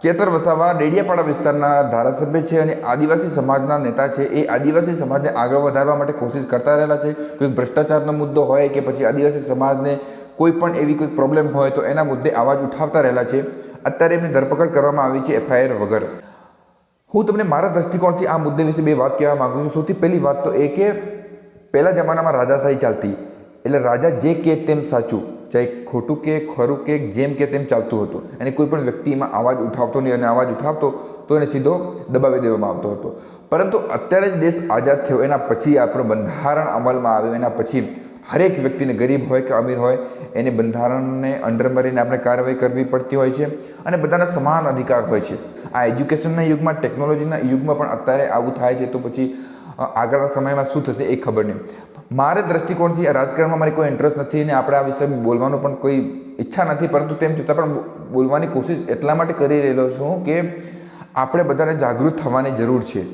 ચેતર વસાવા ડેડિયાપાડા વિસ્તારના ધારાસભ્ય છે અને આદિવાસી સમાજના નેતા છે. એ આદિવાસી સમાજને આગળ વધારવા માટે કોશિશ કરતા રહેલા છે. કોઈ ભ્રષ્ટાચારનો મુદ્દો હોય કે પછી આદિવાસી સમાજને કોઈ પણ એવી કોઈ પ્રોબ્લેમ હોય તો એના મુદ્દે અવાજ ઉઠાવતા રહેલા છે. અત્યારે એમની ધરપકડ કરવામાં આવી છે FIR વગર. હું તમને મારા દ્રષ્ટિકોણથી આ મુદ્દે વિશે બે વાત કહેવા માગું છું. સૌથી પહેલી વાત તો એ કે પહેલા જમાનામાં રાજાશાહી ચાલતી, એટલે રાજા જે કે તેમ સાચું, ચાહે ખોટું કે ખરું કે જેમ કે તેમ ચાલતું હતું. અને કોઈ પણ વ્યક્તિમાં અવાજ ઉઠાવતો નહીં, અને અવાજ ઉઠાવતો તો એને સીધો દબાવી દેવામાં આવતો હતો. પરંતુ અત્યારે જ દેશ આઝાદ થયો એના પછી આપણું બંધારણ અમલમાં આવ્યું, એના પછી હરેક વ્યક્તિને ગરીબ હોય કે અમીર હોય એને બંધારણને અંડર મારીને આપણે કાર્યવાહી કરવી પડતી હોય છે અને બધાના સમાન અધિકાર હોય છે. આ એજ્યુકેશનના યુગમાં, ટેકનોલોજીના યુગમાં પણ અત્યારે આવું થાય છે, તો પછી આગળના સમયમાં શું થશે એ ખબર નહીં. મારે દ્રષ્ટિકોણથી આ રાજકારણમાં મારી કોઈ ઇન્ટરેસ્ટ નથી અને આપણે આ વિષય બોલવાનું પણ કોઈ ઈચ્છા નથી, પરંતુ તેમ છતાં પણ બોલવાની કોશિશ એટલા માટે કરી રહેલો છું કે આપણે બધાને જાગૃત થવાની જરૂર છે.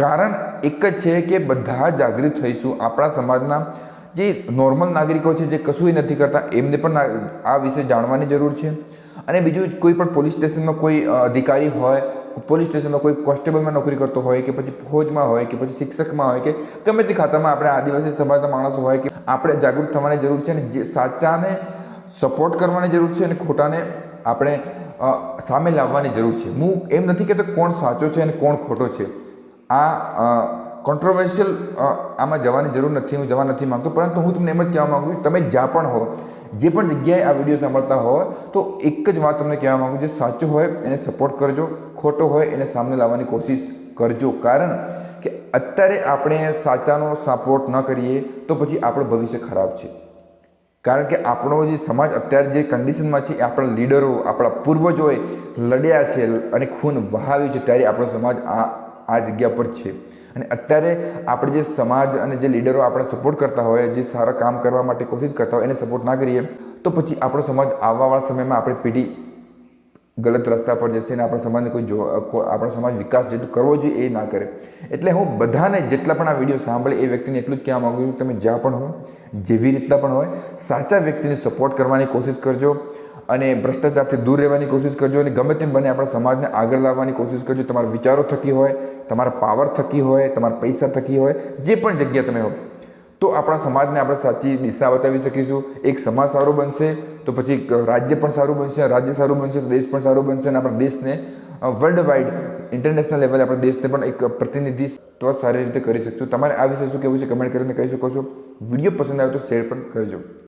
કારણ એક જ છે કે બધા જાગૃત થઈશું. આપણા સમાજના જે નોર્મલ નાગરિકો છે, જે કશું નથી કરતા, એમને પણ આ વિશે જાણવાની જરૂર છે. અને બીજું, કોઈ પણ પોલીસ સ્ટેશનમાં કોઈ અધિકારી હોય, પોલીસ સ્ટેશનમાં કોઈ કોન્સ્ટેબલમાં નોકરી કરતો હોય કે પછી ફોજમાં હોય કે પછી શિક્ષકમાં હોય કે ગમે તે ખાતામાં આપણે આદિવાસી સમાજના માણસો હોય કે આપણે જાગૃત થવાની જરૂર છે. અને જે સાચાને સપોર્ટ કરવાની જરૂર છે અને ખોટાને આપણે સામે લાવવાની જરૂર છે. હું એમ નથી કહેતો કોણ સાચો છે અને કોણ ખોટો છે. આ કોન્ટ્રોવર્શિયલ આમાં જવાની જરૂર નથી, હું જવા નથી માગતો. પરંતુ હું તમને એમ જ કહેવા માગું છું, તમે જ્યાં પણ હો, જે પણ જગ્યાએ આ વિડીયો સાંભળતા હોય, તો એક જ વાત તમને કહેવા માગું, જે સાચું હોય એને સપોર્ટ કરજો, ખોટો હોય એને સામે લાવવાની કોશિશ કરજો. કારણ કે અત્યારે આપણે સાચાનો સપોર્ટ ન કરીએ તો પછી આપણું ભવિષ્ય ખરાબ છે. કારણ કે આપણો જે સમાજ અત્યારે જે કન્ડિશનમાં છે, એ આપણા લીડરો, આપણા પૂર્વજોએ લડ્યા છે અને ખૂન વહાવ્યું છે, ત્યારે આપણો સમાજ આ જગ્યા પર છે. અને અત્યારે આપણે જે સમાજ અને જે લીડરો આપણે સપોર્ટ કરતા હોય, જે સારા કામ કરવા માટે કોશિશ કરતા હોય, એને સપોર્ટ ના કરીએ તો પછી આપણો સમાજ આવવાવાળા સમયમાં આપણી પેઢી ગલત રસ્તા પર જશે અને આપણા સમાજને આપણો સમાજ વિકાસ જેટલું કરવો જોઈએ એ ના કરે. એટલે હું બધાને, જેટલા પણ આ વિડીયો સાંભળે એ વ્યક્તિને એટલું જ કહેવા માગું છું, તમે જ્યાં પણ હોય, જેવી રીતના પણ હોય, સાચા વ્યક્તિને સપોર્ટ કરવાની કોશિશ કરજો અને ભ્રષ્ટાચારથી દૂર રહેવાની કોશિશ કરજો. અને ગમે તેમ બને આપણા સમાજને આગળ લાવવાની કોશિશ કરજો. તમારા વિચારો થકી હોય, તમારા પાવર થકી હોય, તમારા પૈસા થકી હોય, જે પણ જગ્યા તમે હો, તો આપણા સમાજને આપણે સાચી દિશા બતાવી શકીશું. એક સમાજ સારો બનશે તો પછી રાજ્ય પણ સારું બનશે, રાજ્ય સારું બનશે તો દેશ પણ સારું બનશે. અને આપણા દેશને વર્લ્ડ વાઇડ, ઇન્ટરનેશનલ લેવલે આપણા દેશને પણ એક પ્રતિનિધિત્વ સારી રીતે કરી શકશું. તમારે આ વિશે શું કહેવું છે કમેન્ટ કરીને કહી શકો છો. વિડીયો પસંદ આવે તો શેર પણ કરજો.